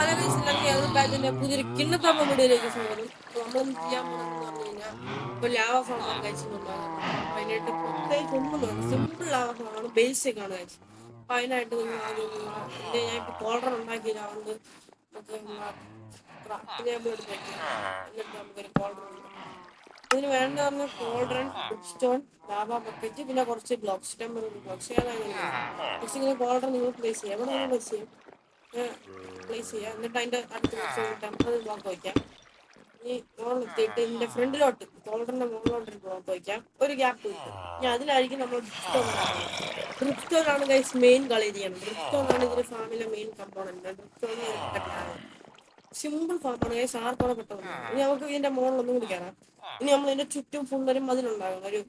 Hello guys എല്ലാവർക്കും യാതൊരു ബാക്കിന്റെ പുതിയൊരു കിണ്ണത്തമ്മ വീഡിയോയിലേക്ക് സ്വാഗതം. നമ്മളൊന്നും ചെയ്യാൻ പോകുന്നതെന്ന് പറഞ്ഞു കഴിഞ്ഞാൽ ഇപ്പൊ ലാവ ഫാമാണ് കഴിച്ചിട്ടുണ്ടാകുന്നത്. അപ്പൊ അതിനായിട്ട് പ്രത്യേകിച്ച് ഒന്നും വേണം, സിമ്പിൾ ലാവ ഫാമാണ്, ബേസിക് ആണ് കഴിച്ചത്. അപ്പൊ അതിനായിട്ട് നിങ്ങൾ ആദ്യം ഞാൻ ഇപ്പൊ കോളർ ഉണ്ടാക്കിയില്ല, അതുകൊണ്ട് നമുക്ക് ക്രാഫ്റ്റിനെ നമ്മൾ എടുത്ത് വയ്ക്കാം. എന്നിട്ട് നമുക്കൊരു കോളർ ഉണ്ട്. ഇതിന് വേണ്ട പറഞ്ഞ കോൾഡ്രൺ, ബ്രിക്സ്റ്റോൺ, ലാവ ബക്കറ്റ്, പിന്നെ കുറച്ച് ബ്ലോക്സ്, ടെമ്പററി ബ്ലോക്സ്. ഏതായാലും പക്ഷെ ഇങ്ങനെ കോൾഡ്രൺ നിങ്ങൾ പ്ലേസ് ചെയ്യാം, എവിടെ നിങ്ങൾ പ്ലേസ് ചെയ്യും, പ്ലേസ് ചെയ്യുക. എന്നിട്ട് അതിന്റെ അടുത്ത് കുറച്ച് ടെമ്പററി ബ്ലോക്ക് വയ്ക്കാം. ഈ മുകളിലെത്തിയിട്ട് ഇതിന്റെ ഫ്രണ്ടിലോട്ട് കോൾഡറിന്റെ മുകളിലോട്ട് ഒരു ബ്ലോക്ക് വയ്ക്കാം, ഒരു ഗ്യാപ്പ് കിട്ടും. ഇനി അതിലായിരിക്കും നമ്മൾ ഡ്രിപ്സ്റ്റോൺ ഇടാൻ പോകുന്നത്. ഡ്രിപ്സ്റ്റോൺ ആണ് ഗൈസ് മെയിൻ കളി ചെയ്യണം. ഡ്രിപ്സ്റ്റോൺ ആണ് ഇതിന്റെ ഫാമിലെ മെയിൻ കമ്പോണന്റ്. ഡ്രിപ്സ്റ്റോൺ ഒരു ബക്കറ്റിലാണ്. സിമ്പിൾ ഫാമാണ് ഗൈസ്, ആർക്കോടെ പെട്ടെന്ന്. ഇനി നമുക്ക് ഇതിന്റെ മുകളിലൊന്നും കൂടി കയറാം. ഇനി നമ്മൾ ഇതിന്റെ ചുറ്റും ഫുള്ളൊരു മതിലുണ്ടാകും, ഒരു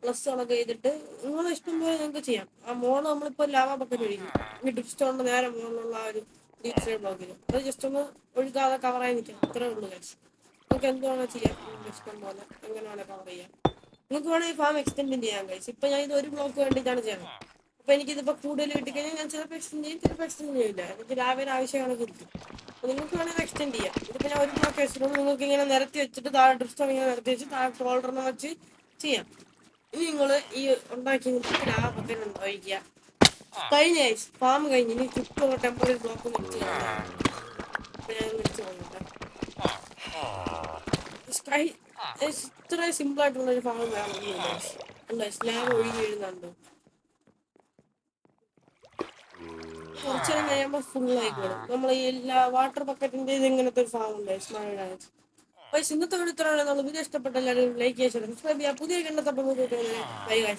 പ്ലസ് കണക്ക് ചെയ്തിട്ട് നിങ്ങളെ ഇഷ്ടം പോലെ നിങ്ങൾക്ക് ചെയ്യാം. ആ മോള് നമ്മളിപ്പോ ലാവ ബക്കറ്റ് ഒഴിക്കും. ഈ ഡ്രിപ്സ്റ്റോണിന്റെ നേരെ മുകളിലുള്ള ആ ഒരു ഡീപ് സൈഡ് ബ്ലോക്കിൽ അത് ജസ്റ്റ് ഒന്ന് ഒഴുകാതെ കവറായി നിൽക്കാം. അത്രേ ഉള്ളൂ ഗൈസ്. നിങ്ങൾക്ക് എന്ത് വേണേൽ ചെയ്യാം, നിങ്ങൾക്ക് ഇഷ്ടം പോലെ എങ്ങനെ വേണേൽ കവർ ചെയ്യാം. നിങ്ങൾക്ക് വേണമെങ്കിൽ ഫാം എക്സ്റ്റെൻഡ് ചെയ്യാൻ ഗൈസ്. ഇപ്പൊ ഞാൻ ഇത് ഒരു ബ്ലോക്ക് വേണ്ടിയിട്ടാണ് ചെയ്യുന്നത്. അപ്പൊ എനിക്കിതിപ്പോ കൂടുതൽ കിട്ടിക്കഴിഞ്ഞാൽ ഞാൻ ചിലപ്പോൾ എക്സ്റ്റെൻഡ് ചെയ്യും, ചിലപ്പോൾ എക്സ്റ്റെൻഡ് ചെയ്യില്ല. എനിക്ക് രാവിലെ ആവശ്യമാണ് കിട്ടും. അപ്പൊ നിങ്ങൾക്ക് വേണമെങ്കിൽ എക്സ്റ്റെൻഡ് ചെയ്യാം. ഇതിപ്പോ ഞാൻ ഒരു ബ്ലോക്ക് വെച്ചിട്ടുള്ളൂ. നിങ്ങൾക്ക് ഇങ്ങനെ നിരത്തി വെച്ചിട്ട് താഴെ ഡ്രിപ്സ്റ്റോൺ ഇങ്ങനെ നിരത്തി വെച്ച് താഴെ ഫോൾഡറിനെ വെച്ച് ചെയ്യാം. ഇനി നിങ്ങൾ ഈ ഉണ്ടാക്കി ലാഭൊക്കെ ഒഴിക്കുക. കഴിഞ്ഞ ഫാം കഴിഞ്ഞ് ഇനി ചുറ്റുമുള്ള ടെമ്പററി ബ്ലോക്ക് വെച്ച് കഴിഞ്ഞാൽ ഞാൻ വെച്ച് പോകട്ടെ. ഇത്ര സിമ്പിൾ ആയിട്ടുള്ള ഒരു ഫാം വേണമെന്നില്ല. അല്ല, സ്ലാബ് ഒഴുകി വീഴുന്നുണ്ട്. കുറച്ചു നേരം കഴിയുമ്പോൾ ഫുൾ ആയിക്കോളും. നമ്മൾ ഈ എല്ലാ വാട്ടർ ബക്കറ്റിന്റെ ഇത് ഇങ്ങനത്തെ ഒരു ഫാം ഉണ്ട് സ്മാർട്ട്. ഇന്നത്തെ വീഡിയോ ഇത്രയാണ്. നമ്മൾ വീഡിയോ ഇഷ്ടപ്പെട്ട എല്ലാവരും ലൈക്ക് ചെയ്യുക, സബ്സ്ക്രൈബ് ചെയ്യുക. പുതിയ കിണ്ണത്തപ്പം ബൈ ഗൈസ്.